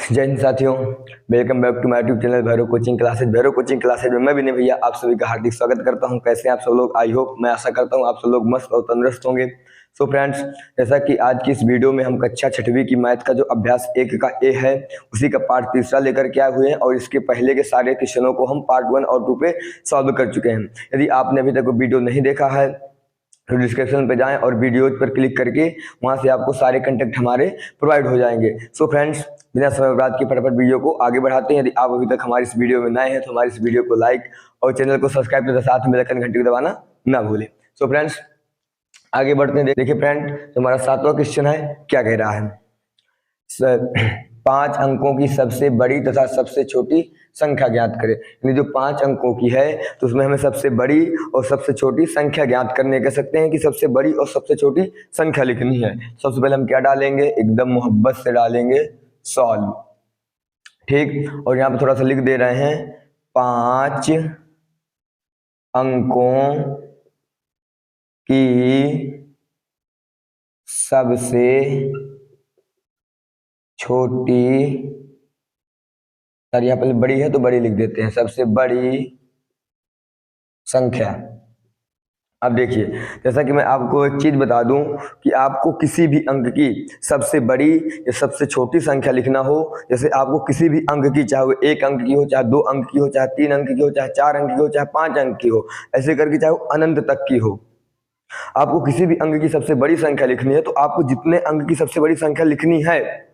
जय हिंद साथियों, welcome back to my YouTube channel Bhairav coaching classes. Bhairav coaching classes में मैं विनय भैया आप सभी का हार्दिक स्वागत करता हूं। कैसे हैं आप सब लोग? आई होप, मैं आशा करता हूं आप सब लोग मस्त और तंदुरुस्त होंगे। सो फ्रेंड्स, जैसा कि आज की इस वीडियो में हम कक्षा 6वीं की मैथ का जो अभ्यास 1 का ए है उसी का पार्ट तीसरा लेकर के आए हुए हैं और इसके पहले के सारे क्वेश्चनों को हम पार्ट 1 और 2 पे सॉल्व कर चुके हैं। यदि आपने अभी तक वो वीडियो नहीं देखा है तो डिस्क्रिप्शन पे जाएं और वीडियोज पर क्लिक करके वहां से आपको सारे कंटेंट हमारे प्रोवाइड हो जाएंगे। सो फ्रेंड्स, बिना समय बर्बाद के फटाफट वीडियो को आगे बढ़ाते हैं। यदि आप अभी तक हमारी इस वीडियो में नए हैं तो हमारी इस वीडियो को लाइक और चैनल को सब्सक्राइब के साथ में बेल घंटी को दबाना ना भूलें। सो फ्रेंड्स, आगे बढ़ते हैं। देखिए फ्रेंड, तो हमारा 7वां क्वेश्चन है, क्या कह रहा है? 5 अंकों की सबसे बड़ी तथा सबसे छोटी संख्या ज्ञात करें। यानी जो 5 अंकों की है तो उसमें हमें सबसे बड़ी और सबसे छोटी संख्या ज्ञात करने कह सकते हैं कि सबसे बड़ी और सबसे छोटी संख्या लिखनी है। सबसे पहले हम क्या डालेंगे? एकदम मोहब्बत से डालेंगे सॉल्व। ठीक, और यहाँ पे थोड़ा सा लिख दे रहे हैं 5 अंकों की सबसे छोटी, सर यहाँ पे बड़ी है तो बड़ी लिख देते हैं, सबसे बड़ी संख्या। अब देखिए, जैसा कि मैं आपको एक चीज बता दूं कि आपको किसी भी अंक की सबसे बड़ी या सबसे छोटी संख्या लिखना हो, जैसे आपको किसी भी अंक की, चाहे वो 1 अंक की हो, चाहे 2 अंक की हो, चाहे 3 अंक की हो, चाहे 4 अंक की हो, चाहे 5 अंक की हो, ऐसे करके चाहे वो अनंत तक की हो, आपको किसी भी अंक की सबसे बड़ी संख्या लिखनी है तो आपको जितने अंक की सबसे बड़ी संख्या लिखनी है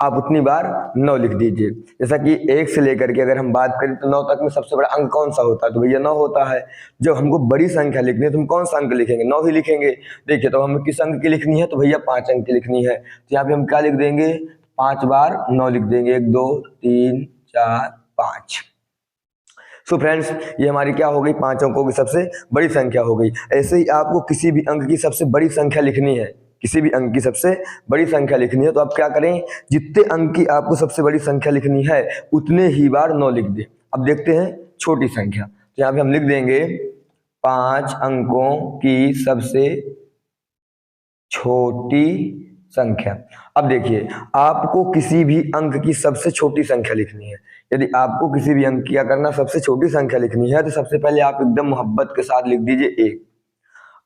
आप उतनी बार 9 लिख दीजिए। जैसा कि 1 से लेकर के अगर हम बात करें तो 9 तक में सबसे बड़ा अंक कौन सा होता है? तो भैया 9 होता है। जब हमको बड़ी संख्या लिखनी है तो हम कौन सा अंक लिखेंगे? 9 ही लिखेंगे। देखिए, तो हमें किस अंक की लिखनी है? तो भैया 5 अंक की लिखनी है। तो यहाँ पे हम क्या लिख देंगे? 5 बार 9 लिख देंगे। 1 2 3 4 5। सो फ्रेंड्स, ये हमारी क्या हो गई? 5 अंकों की सबसे बड़ी संख्या हो गई। ऐसे ही आपको किसी भी अंक की सबसे बड़ी संख्या लिखनी है, किसी भी अंक की सबसे बड़ी संख्या लिखनी है तो आप क्या करें? जितने अंक की आपको सबसे बड़ी संख्या लिखनी है उतने ही बार 9 लिख दें। अब देखते हैं छोटी संख्या। तो यहाँ पे हम लिख देंगे 5 अंकों की सबसे छोटी संख्या। अब देखिए, आपको किसी भी अंक की सबसे छोटी संख्या लिखनी है। यदि आपको किसी भी अंक की क्या करना, सबसे छोटी संख्या लिखनी है तो सबसे पहले आप एकदम मोहब्बत के साथ लिख दीजिए 1।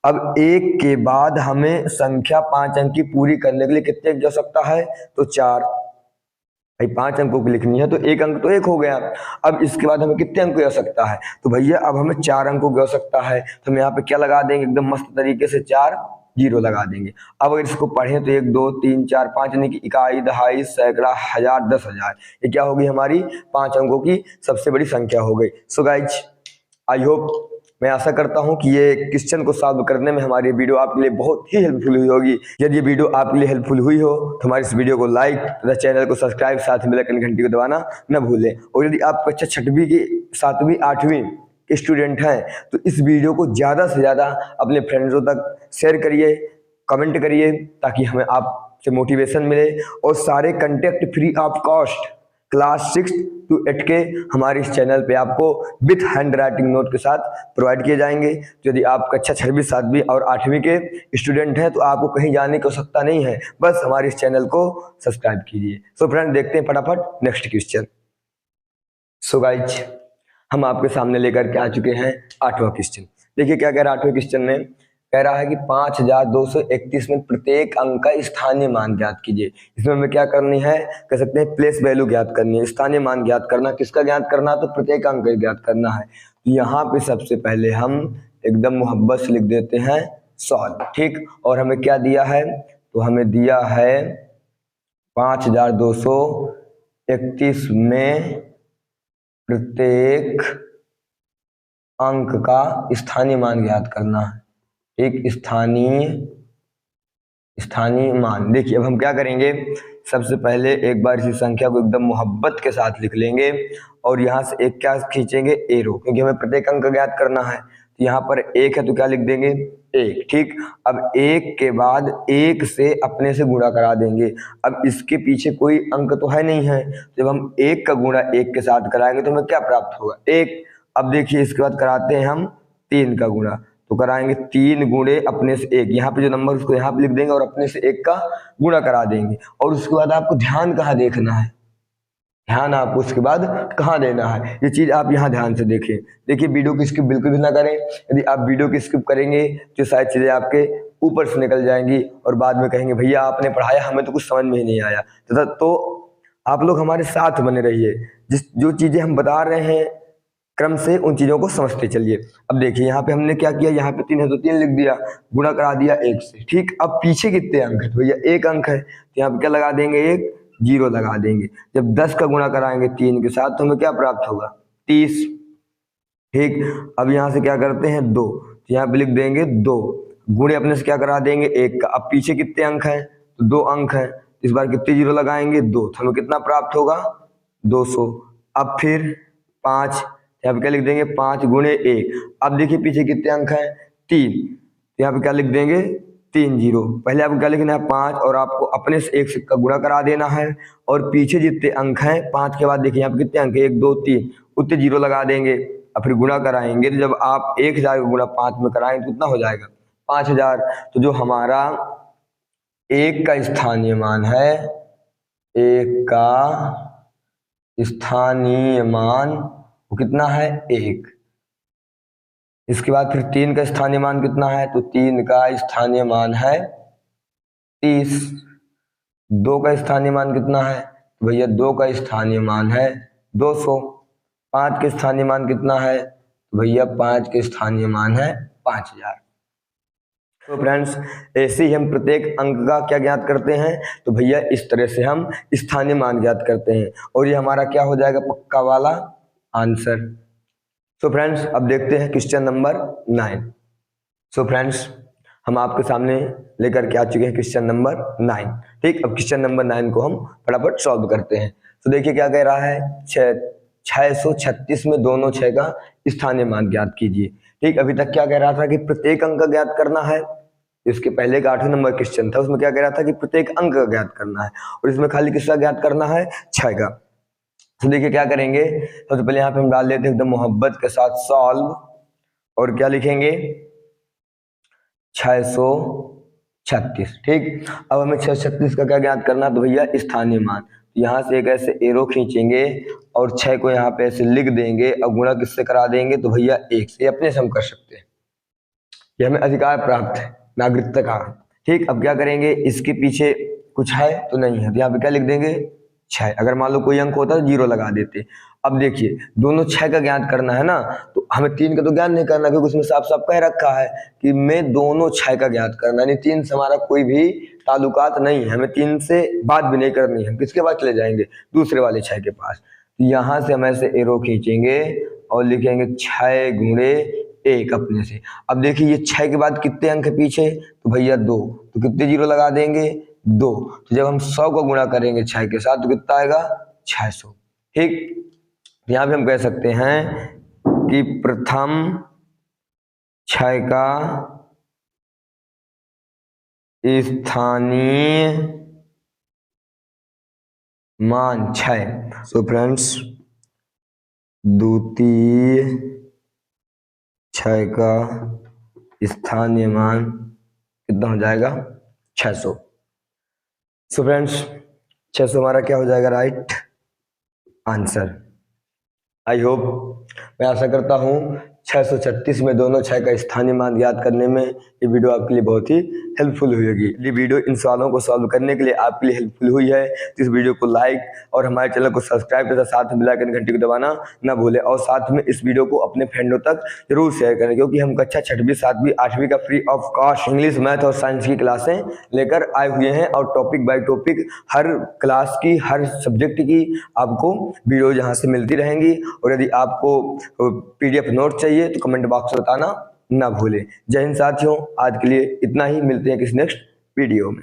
अब 1 के बाद हमें संख्या 5 अंक की पूरी करने के लिए कितने की आवश्यकता है? तो 4। भाई 5 अंकों की लिखनी है तो 1 अंक तो 1 हो गया। अब इसके बाद हमें कितने अंक की आवश्यकता है? तो भैया अब हमें 4 अंकों की आवश्यकता है। तो हम यहाँ पे क्या लगा देंगे? एकदम मस्त तरीके से 4 जीरो लगा देंगे। अब अगर इसको पढ़ें तो 1 2 3 4 5 यानी कि इकाई, दहाई, सैकड़ा, हजार, 10,000, ये क्या होगी? हमारी 5 अंकों की सबसे बड़ी संख्या हो गई। सो गाइज, आई होप, मैं आशा करता हूं कि ये क्वेश्चन को सॉल्व करने में हमारी वीडियो आपके लिए बहुत ही हेल्पफुल हुई होगी। यदि ये वीडियो आपके लिए हेल्पफुल हुई हो तो हमारी इस वीडियो को लाइक तथा चैनल को सब्सक्राइब, साथ में बेल घंटी को दबाना न भूलें। और यदि आप कक्षा 6वीं की 7वीं 8वीं के स्टूडेंट हैं तो इस वीडियो को ज़्यादा से ज़्यादा अपने फ्रेंड्सों तक शेयर करिए, कमेंट करिए, ताकि हमें आपसे मोटिवेशन मिले। और सारे content free of cost class 6 to 8 के हमारे इस चैनल पे आपको विथ हैंड राइटिंग नोट के साथ प्रोवाइड किए जाएंगे। तो यदि आप कक्षा 6वीं 7वीं और 8वीं के स्टूडेंट हैं तो आपको कहीं जाने की आवश्यकता नहीं है, बस हमारे इस चैनल को सब्सक्राइब कीजिए। सो फ्रेंड, देखते हैं फटाफट नेक्स्ट क्वेश्चन। सो गाइज, हम आपके सामने लेकर के आ चुके हैं 8वां क्वेश्चन। देखिए क्या कह रहा है 8वें क्वेश्चन में? कह रहा है कि 5231 में प्रत्येक अंक का स्थानीय मान ज्ञात कीजिए। इसमें हमें क्या करनी है? कह सकते हैं प्लेस वैल्यू ज्ञात करनी है, स्थानीय मान ज्ञात करना। किसका ज्ञात करना? तो प्रत्येक अंक का ज्ञात करना है। यहाँ पे सबसे पहले हम एकदम मोहब्बत से लिख देते हैं सॉल्व। ठीक, और हमें क्या दिया है? तो हमें दिया है 5231 में प्रत्येक अंक का स्थानीय मान ज्ञात करना है। एक स्थानीय मान। देखिए, अब हम क्या करेंगे? सबसे पहले एक बार इसी संख्या को एकदम मोहब्बत के साथ लिख लेंगे और यहाँ से एक क्या खींचेंगे? एरो, क्योंकि हमें प्रत्येक अंक ज्ञात करना है। तो यहाँ पर 1 है तो क्या लिख देंगे? 1। ठीक, अब 1 के बाद 1 से अपने से गुणा करा देंगे। अब इसके पीछे कोई अंक तो है नहीं है, जब हम 1 का गुणा 1 के साथ कराएंगे तो हमें क्या प्राप्त होगा? 1। अब देखिए, इसके बाद कराते हैं हम 3 का गुणा, तो कराएंगे 3 गुणे अपने से 1। यहाँ पे जो नंबर उसको यहाँ पे लिख देंगे और अपने से 1 का गुणा करा देंगे। और उसके बाद आपको ध्यान कहाँ देखना है? ध्यान आपको उसके बाद कहाँ देना है, ये चीज आप यहाँ ध्यान से देखें। देखिए वीडियो की स्किप बिल्कुल भी ना करें, यदि आप वीडियो की स्किप करेंगे तो सारी चीजें आपके ऊपर से निकल जाएंगी और बाद में कहेंगे भैया आपने पढ़ाया हमें तो कुछ समझ में ही नहीं आया। तो आप लोग हमारे साथ बने रहिए, जो चीजें हम बता रहे हैं क्रम से उन चीजों को समझते चलिए। अब देखिए यहाँ पे हमने क्या किया, यहाँ पे 3 है तो 3 लिख दिया, गुणा करा दिया 1 से। ठीक, अब पीछे कितने अंक है, तो भैया 1 अंक है, तो यहाँ पे क्या लगा देंगे, 1 0 लगा देंगे। जब 10 का गुणा कराएंगे 3 के साथ तो हमें क्या प्राप्त होगा, 30। ठीक, अब यहाँ से क्या करते हैं 2, तो यहाँ पे लिख देंगे 2, गुणे अपने से क्या करा देंगे 1 का। अब पीछे कितने अंक हैं, तो 2 अंक हैं, इस बार कितने 0 लगाएंगे 2, तो हमें कितना प्राप्त होगा 200। अब फिर 5, यहाँ पे क्या लिख देंगे 5 गुणे 1। अब देखिए पीछे कितने अंक हैं 3, यहाँ पे क्या लिख देंगे 3 0। पहले आपको क्या लिखना है 5 और आपको अपने से 1 का गुणा करा देना है और पीछे जितने अंक हैं 5 के बाद देखिए यहाँ पे कितने अंक है 1 2 3, उतने 0 लगा देंगे और फिर गुणा कराएंगे। तो जब आप 1000 का गुणा 5 में कराएंगे तो कितना हो जाएगा 5000। तो जो हमारा 1 का स्थानीय मान है, 1 का स्थानीय मान वो कितना है 1। इसके बाद फिर 3 का स्थानीय मान कितना है, तो 3 का स्थानीय मान है 30। 2 का स्थानीय मान कितना है, तो भैया 2 का स्थानीय मान है 200। 5 के स्थानीय मान कितना है, तो भैया 5 के स्थानीय मान है 5000। तो फ्रेंड्स ऐसे ही हम प्रत्येक अंक का क्या ज्ञात करते हैं, तो भैया इस तरह से हम स्थानीय मान ज्ञात करते हैं और ये हमारा क्या हो जाएगा पक्का वाला आंसर। सो फ्रेंड्स अब देखते हैं क्वेश्चन नंबर 9। सो फ्रेंड्स हम आपके सामने लेकर के आ चुके हैं क्वेश्चन नंबर 9। ठीक, अब क्वेश्चन नंबर 9 को हम फटाफट सॉल्व करते हैं। तो देखिए क्या कह रहा है, 636 में दोनों 6 का स्थानीय मान ज्ञात कीजिए। ठीक, अभी तक क्या कह रहा था कि प्रत्येक अंक का ज्ञात करना है। इसके पहले का 8वें नंबर क्वेश्चन था, उसमें क्या कह रहा था कि प्रत्येक अंक का ज्ञात करना है और इसमें खाली किसका ज्ञात करना है 6 का। तो देखिए क्या करेंगे, सबसे पहले यहाँ पे हम डाल देते हैं एकदम मोहब्बत के साथ सॉल्व और क्या लिखेंगे 636। ठीक, अब हमें 636 का क्या ज्ञात करना है, तो भैया स्थानीय मान। यहाँ से एक ऐसे एरो खींचेंगे और 6 को यहाँ पे ऐसे लिख देंगे और गुणा किससे करा देंगे, तो भैया 1 से। अपने से हम कर सकते हैं, ये हमें अधिकार प्राप्त है नागरिकता का। ठीक, अब क्या करेंगे, इसके पीछे कुछ है तो नहीं है, तो यहाँ पे क्या लिख देंगे 6। अगर मान लो कोई अंक होता तो 0 लगा देते। अब देखिए दोनों 6 का ज्ञात करना है ना, तो हमें 3 का तो ज्ञात नहीं करना क्योंकि उसमें साफ साफ कह रखा है कि मैं दोनों 6 का ज्ञात करना, यानी 3 से हमारा कोई भी ताल्लुकात नहीं है, हमें 3 से बात भी नहीं करनी है। हम किसके पास चले जाएंगे, दूसरे वाले 6 के पास। तो यहाँ से हम ऐसे एरो खींचेंगे और लिखेंगे 6 गुणे 1 अपने से। अब देखिए ये 6 के बाद कितने अंक है पीछे, तो भैया 2, तो कितने 0 लगा देंगे 2। तो जब हम 100 को गुणा करेंगे 6 के साथ तो कितना आएगा 600। ठीक, यहाँ पे हम कह सकते हैं कि प्रथम 6 का स्थानीय मान 6। सो फ्रेंड्स द्वितीय 6 का स्थानीय मान कितना हो जाएगा 600। सो फ्रेंड्स 600 हमारा क्या हो जाएगा राइट आंसर। आई होप, मैं आशा करता हूँ 636 में दोनों 6 का स्थानीय मान याद करने में ये वीडियो आपके लिए बहुत ही हेल्पफुल हुई होगी। ये वीडियो इन सवालों को सॉल्व करने के लिए आपके लिए हेल्पफुल हुई है तो इस वीडियो को लाइक और हमारे चैनल को सब्सक्राइब तथा साथ में बेल आइकन घंटी को दबाना ना भूलें और साथ में इस वीडियो को अपने फ्रेंडों तक जरूर शेयर करें, क्योंकि हम कक्षा 6वीं 7वीं 8वीं का free of cost English math और साइंस की क्लासें लेकर आए हुए हैं और topic by topic her class की हर सब्जेक्ट की आपको वीडियो यहाँ से मिलती रहेंगी। और यदि आपको PDF नोट चाहिए तो कमेंट बॉक्स में बताना ना भूलें। जय हिंद साथियों, आज के लिए इतना ही, मिलते हैं किसी नेक्स्ट वीडियो में।